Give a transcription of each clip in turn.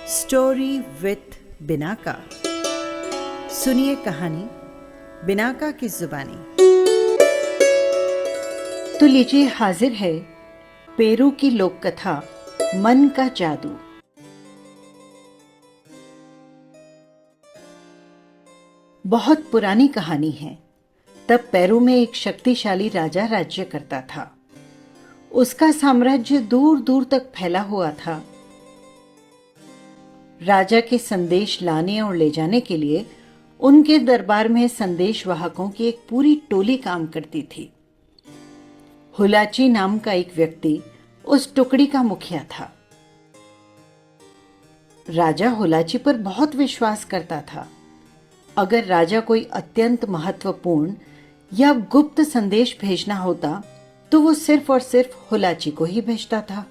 Story with Binaca. सुनिए कहानी Binaca की जुबानी। तो लीजिए, हाजिर है पेरू की लोक कथा मन का जादू। बहुत पुरानी कहानी है। तब पेरू में एक शक्तिशाली राजा राज्य करता था। उसका साम्राज्य दूर दूर तक फैला हुआ था। राजा के संदेश लाने और ले जाने के लिए उनके दरबार में संदेश वाहकों की एक पूरी टोली काम करती थी। हुलाची नाम का एक व्यक्ति उस टुकड़ी का मुखिया था। राजा हुलाची पर बहुत विश्वास करता था। अगर राजा कोई अत्यंत महत्वपूर्ण या गुप्त संदेश भेजना होता तो वो सिर्फ और सिर्फ हुलाची को ही भेजता था।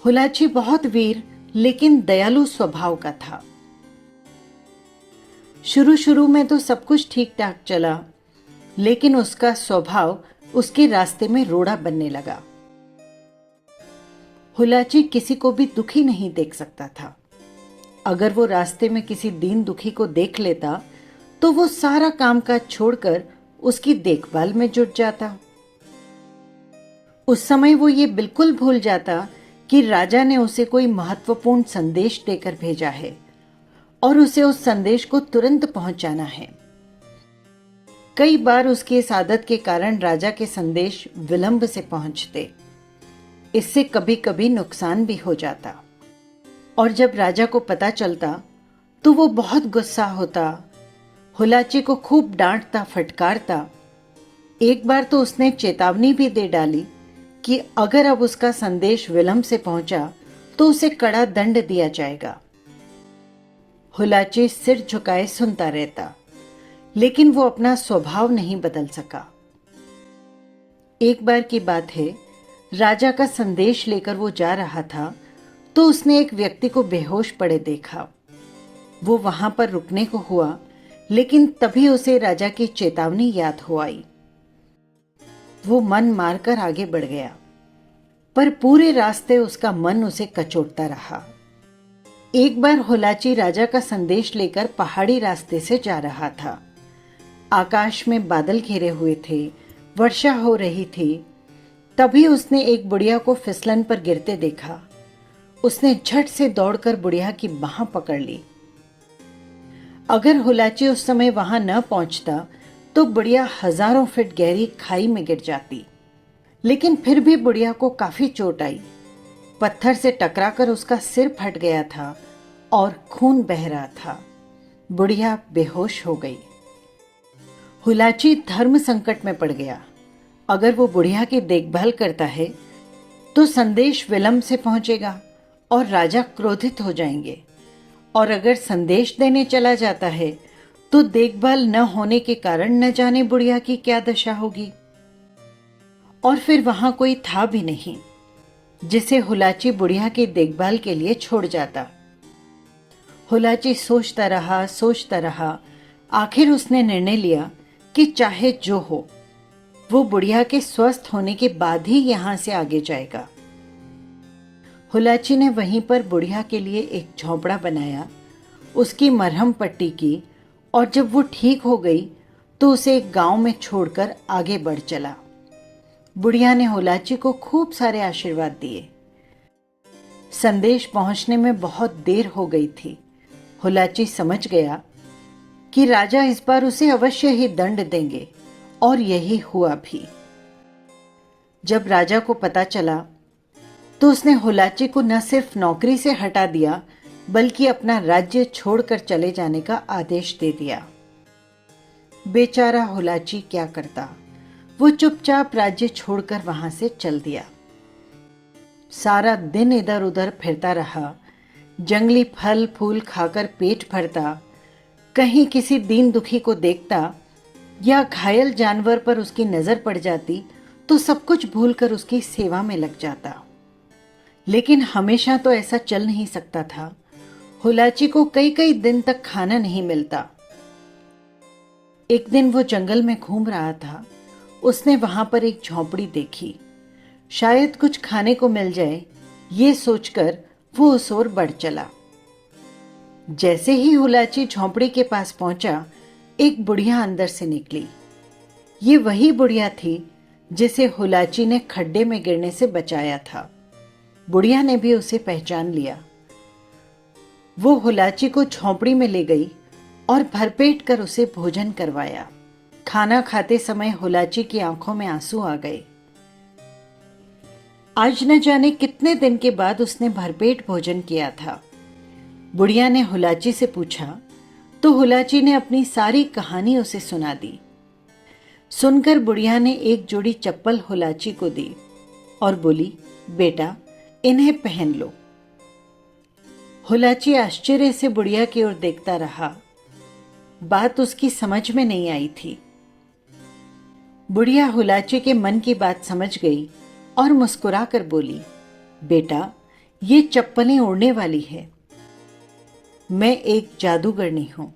हुलाची बहुत वीर लेकिन दयालु स्वभाव का था। शुरू शुरू में तो सब कुछ ठीक ठाक चला, लेकिन उसका स्वभाव उसके रास्ते में रोड़ा बनने लगा। हुलाची किसी को भी दुखी नहीं देख सकता था। अगर वो रास्ते में किसी दीन दुखी को देख लेता तो वो सारा कामकाज छोड़कर उसकी देखभाल में जुट जाता। उस समय वो ये बिल्कुल भूल जाता कि राजा ने उसे कोई महत्वपूर्ण संदेश देकर भेजा है और उसे उस संदेश को तुरंत पहुंचाना है। कई बार उसकी इस आदत के कारण राजा के संदेश विलंब से पहुंचते। इससे कभी कभी नुकसान भी हो जाता और जब राजा को पता चलता तो वो बहुत गुस्सा होता। हुलाची को खूब डांटता फटकारता। एक बार तो उसने चेतावनी भी दे डाली कि अगर अब उसका संदेश विलंब से पहुंचा तो उसे कड़ा दंड दिया जाएगा। हुलाची सिर झुकाए सुनता रहता, लेकिन वो अपना स्वभाव नहीं बदल सका। एक बार की बात है, राजा का संदेश लेकर वो जा रहा था तो उसने एक व्यक्ति को बेहोश पड़े देखा। वो वहां पर रुकने को हुआ, लेकिन तभी उसे राजा की चेतावनी याद हो आई। वो मन मारकर आगे बढ़ गया, पर पूरे रास्ते उसका मन उसे कचोटता रहा। एक बार हुलाची राजा का संदेश लेकर पहाड़ी रास्ते से जा रहा था। आकाश में बादल घिरे हुए थे, वर्षा हो रही थी। तभी उसने एक बुढ़िया को फिसलन पर गिरते देखा। उसने झट से दौड़कर बुढ़िया की बाह पकड़ ली। अगर हुलाची उस समय वहां न पहुंचता तो बुढ़िया हजारों फीट गहरी खाई में गिर जाती। लेकिन फिर भी बुढ़िया को काफी चोट आई। पत्थर से टकराकर उसका सिर फट गया था और खून बह रहा था। बुढ़िया बेहोश हो गई। हुलाची धर्म संकट में पड़ गया। अगर वो बुढ़िया की देखभाल करता है तो संदेश विलंब से पहुंचेगा और राजा क्रोधित हो जाएंगे, और अगर संदेश देने चला जाता है तो देखभाल न होने के कारण न जाने बुढ़िया की क्या दशा होगी। और फिर वहां कोई था भी नहीं जिसे हुलाची बुढ़िया की देखभाल के लिए छोड़ जाता। हुलाची सोचता रहा। आखिर उसने निर्णय लिया कि चाहे जो हो, वो बुढ़िया के स्वस्थ होने के बाद ही यहां से आगे जाएगा। हुलाची ने वहीं पर बुढ़िया के लिए एक झोंपड़ा बनाया, उसकी मरहम पट्टी की, और जब वो ठीक हो गई तो उसे एक गांव में छोड़कर आगे बढ़ चला। बुढ़िया ने हुलाची को खूब सारे आशीर्वाद दिए। संदेश पहुंचने में बहुत देर हो गई थी। हुलाची समझ गया कि राजा इस बार उसे अवश्य ही दंड देंगे, और यही हुआ भी। जब राजा को पता चला तो उसने हुलाची को न सिर्फ नौकरी से हटा दिया बल्कि अपना राज्य छोड़कर चले जाने का आदेश दे दिया। बेचारा हुलाची क्या करता। वो चुपचाप राज्य छोड़कर वहां से चल दिया। सारा दिन इधर उधर फिरता रहा, जंगली फल फूल खाकर पेट भरता। कहीं किसी दीन दुखी को देखता या घायल जानवर पर उसकी नजर पड़ जाती तो सब कुछ भूलकर उसकी सेवा में लग जाता। लेकिन हमेशा तो ऐसा चल नहीं सकता था। हुलाची को कई कई दिन तक खाना नहीं मिलता। एक दिन वो जंगल में घूम रहा था। उसने वहां पर एक झोंपड़ी देखी। शायद कुछ खाने को मिल जाए, ये सोचकर वो उस ओर बढ़ चला। जैसे ही हुलाची झोंपड़ी के पास पहुंचा, एक बुढ़िया अंदर से निकली। ये वही बुढ़िया थी जिसे हुलाची ने खड्डे में गिरने से बचाया था। बुढ़िया ने भी उसे पहचान लिया। वो हुलाची को झोंपड़ी में ले गई और भरपेट कर उसे भोजन करवाया। खाना खाते समय हुलाची की आंखों में आंसू आ गए। आज न जाने कितने दिन के बाद उसने भरपेट भोजन किया था। बुढ़िया ने हुलाची से पूछा तो हुलाची ने अपनी सारी कहानी उसे सुना दी। सुनकर बुढ़िया ने एक जोड़ी चप्पल हुलाची को दी और बोली, बेटा इन्हें पहन लो। हुलाची आश्चर्य से बुढ़िया की ओर देखता रहा। बात उसकी समझ में नहीं आई थी। बुढ़िया हुलाची के मन की बात समझ गई और मुस्कुराकर बोली, बेटा ये चप्पलें उड़ने वाली है। मैं एक जादूगरनी हूं।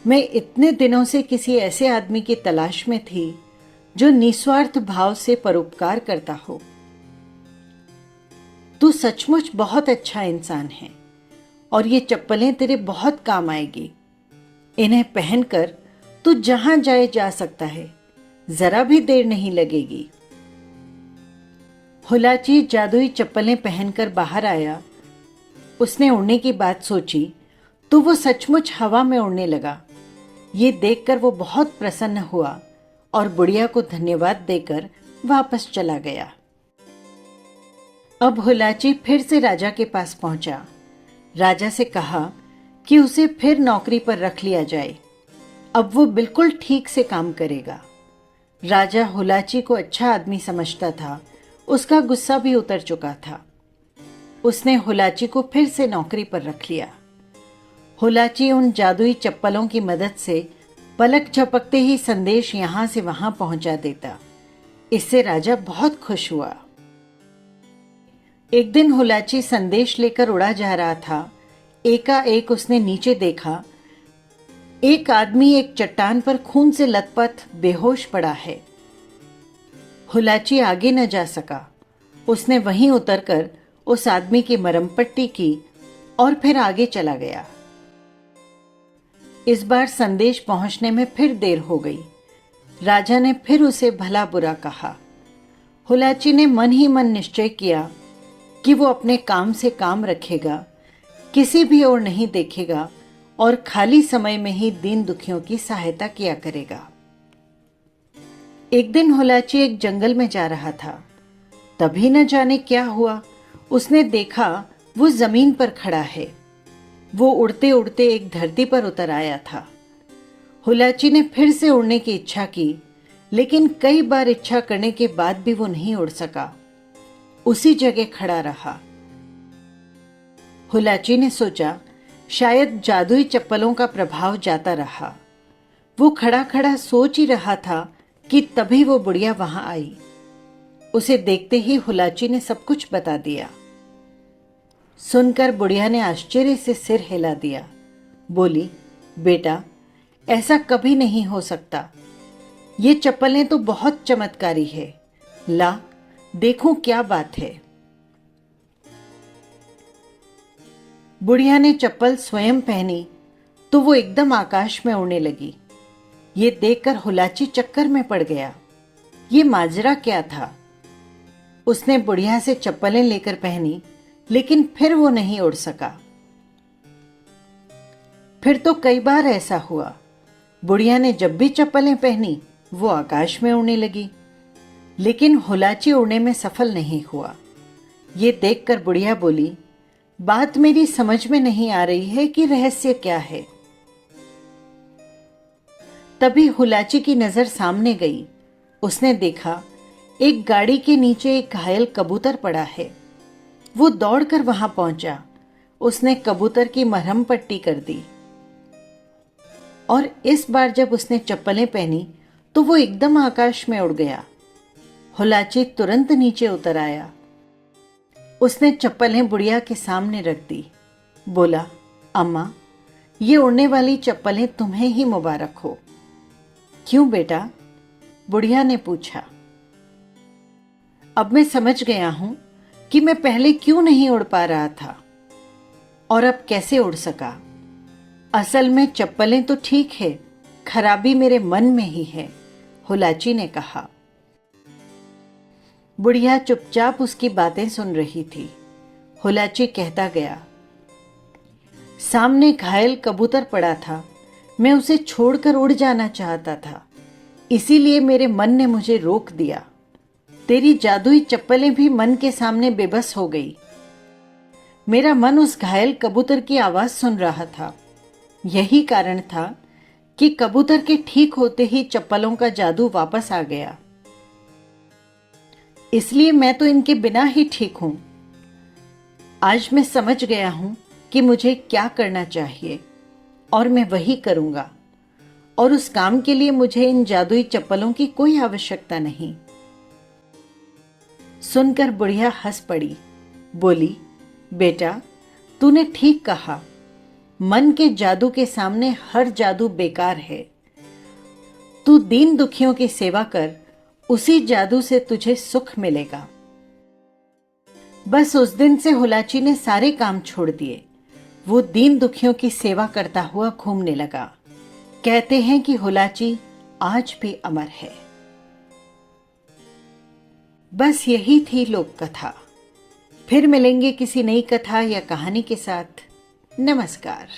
मैं इतने दिनों से किसी ऐसे आदमी की तलाश में थी जो निस्वार्थ भाव से परोपकार करता हो। तू सचमुच बहुत अच्छा इंसान है और ये चप्पलें तेरे बहुत काम आएगी। इन्हें पहनकर तू जहां जाए जा सकता है, जरा भी देर नहीं लगेगी। हुलाची जादुई चप्पलें पहनकर बाहर आया। उसने उड़ने की बात सोची तो वो सचमुच हवा में उड़ने लगा। ये देखकर वो बहुत प्रसन्न हुआ और बुढ़िया को धन्यवाद देकर वापस चला गया। अब हुलाची फिर से राजा के पास पहुंचा। राजा से कहा कि उसे फिर नौकरी पर रख लिया जाए। अब वो बिल्कुल ठीक से काम करेगा। राजा हुलाची को अच्छा आदमी समझता था। उसका गुस्सा भी उतर चुका था। उसने हुलाची को फिर से नौकरी पर रख लिया। हुलाची उन जादुई चप्पलों की मदद से पलक झपकते ही संदेश यहां से वहां पहुंचा देता। इससे राजा बहुत खुश हुआ। एक दिन हुलाची संदेश लेकर उड़ा जा रहा था। एकाएक उसने नीचे देखा। एक आदमी एक चट्टान पर खून से लथपथ बेहोश पड़ा है। हुलाची आगे न जा सका। उसने वहीं उतरकर उस आदमी की मरहम पट्टी की और फिर आगे चला गया। इस बार संदेश पहुंचने में फिर देर हो गई। राजा ने फिर उसे भला बुरा कहा। हुलाची ने मन ही मन निश्चय किया कि वो अपने काम से काम रखेगा, किसी भी ओर नहीं देखेगा और खाली समय में ही दीन दुखियों की सहायता किया करेगा। एक दिन हुलाची एक जंगल में जा रहा था। तभी न जाने क्या हुआ, उसने देखा वो जमीन पर खड़ा है। वो उड़ते उड़ते एक धरती पर उतर आया था। हुलाची ने फिर से उड़ने की इच्छा की, लेकिन कई बार इच्छा करने के बाद भी वो नहीं उड़ सका। उसी जगह खड़ा रहा। हुलाची ने सोचा शायद जादुई चप्पलों का प्रभाव जाता रहा। वो खड़ा खड़ा सोच ही रहा था कि तभी वो बुढ़िया वहां आई। उसे देखते ही हुलाची ने सब कुछ बता दिया। सुनकर बुढ़िया ने आश्चर्य से सिर हिला दिया। बोली, बेटा ऐसा कभी नहीं हो सकता। ये चप्पलें तो बहुत चमत्कारी है। ला देखो क्या बात है। बुढ़िया ने चप्पल स्वयं पहनी तो वो एकदम आकाश में उड़ने लगी। ये देखकर हुलाची चक्कर में पड़ गया। ये माजरा क्या था? उसने बुढ़िया से चप्पलें लेकर पहनी, लेकिन फिर वो नहीं उड़ सका। फिर तो कई बार ऐसा हुआ। बुढ़िया ने जब भी चप्पलें पहनी वो आकाश में उड़ने लगी, लेकिन हुलाची उड़ने में सफल नहीं हुआ। ये देखकर बुढ़िया बोली, बात मेरी समझ में नहीं आ रही है कि रहस्य क्या है। तभी हुलाची की नजर सामने गई। उसने देखा एक गाड़ी के नीचे एक घायल कबूतर पड़ा है। वो दौड़कर वहां पहुंचा। उसने कबूतर की मरहम पट्टी कर दी और इस बार जब उसने चप्पलें पहनी तो वो एकदम आकाश में उड़ गया। हुलाची तुरंत नीचे उतर आया। उसने चप्पलें बुढ़िया के सामने रख दी। बोला, अम्मा ये उड़ने वाली चप्पलें तुम्हें ही मुबारक हो। क्यों बेटा? बुढ़िया ने पूछा। अब मैं समझ गया हूं कि मैं पहले क्यों नहीं उड़ पा रहा था और अब कैसे उड़ सका। असल में चप्पलें तो ठीक है, खराबी मेरे मन में ही है, हुलाची ने कहा। बुढ़िया चुपचाप उसकी बातें सुन रही थी। हुलाची कहता गया, सामने घायल कबूतर पड़ा था, मैं उसे छोड़कर उड़ जाना चाहता था, इसीलिए मेरे मन ने मुझे रोक दिया। तेरी जादुई चप्पलें भी मन के सामने बेबस हो गई। मेरा मन उस घायल कबूतर की आवाज सुन रहा था। यही कारण था कि कबूतर के ठीक होते ही चप्पलों का जादू वापस आ गया। इसलिए मैं तो इनके बिना ही ठीक हूं। आज मैं समझ गया हूं कि मुझे क्या करना चाहिए और मैं वही करूंगा, और उस काम के लिए मुझे इन जादुई चप्पलों की कोई आवश्यकता नहीं। सुनकर बुढ़िया हंस पड़ी, बोली, बेटा, तूने ठीक कहा। मन के जादू के सामने हर जादू बेकार है। तू दीन दुखियों की सेवा कर, उसी जादू से तुझे सुख मिलेगा। बस उस दिन से हुलाची ने सारे काम छोड़ दिए। वो दीन दुखियों की सेवा करता हुआ घूमने लगा। कहते हैं कि हुलाची आज भी अमर है। बस यही थी लोक कथा। फिर मिलेंगे किसी नई कथा या कहानी के साथ। नमस्कार।